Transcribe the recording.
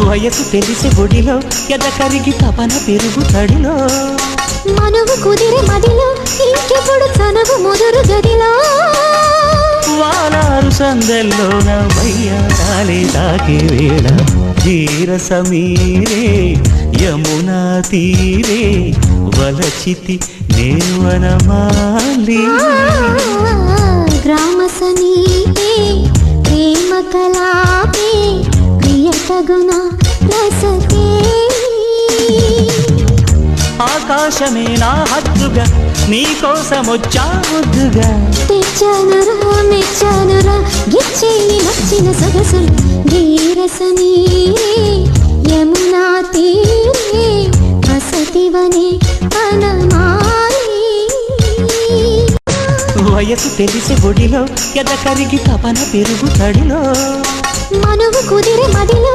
వయసు తెలిసే ఒడిలో ఎద కరిగి తపన పెరుగు తడిలో మనవు కుదిరే మదిలో ఇంకెప్పుడు చనువు ముదురు గదిలో వాలారు సందెల్లో వయ్యారాలే తాకే వేళ ధీర సమీరే యమునా తీరే వలచితి నేవనమాలి గ్రామ సమీపే ప్రేమ కలాపే ప్రియతగుణ రసతే ఆకాశమే నా హద్దుగా నీకోసమొచ్చా ముద్దుగా తెచ్చానురా మెచ్చానురా గిచ్చేయి నచ్చిన సొగసులు ధీరసనీ యమునా తీరే వసతివనే వనమాలి వయసు తెలిసే ఒడిలో ఎద కరిగి తపన పెరుగు తడిలో మనవు కుదిరే మదిలో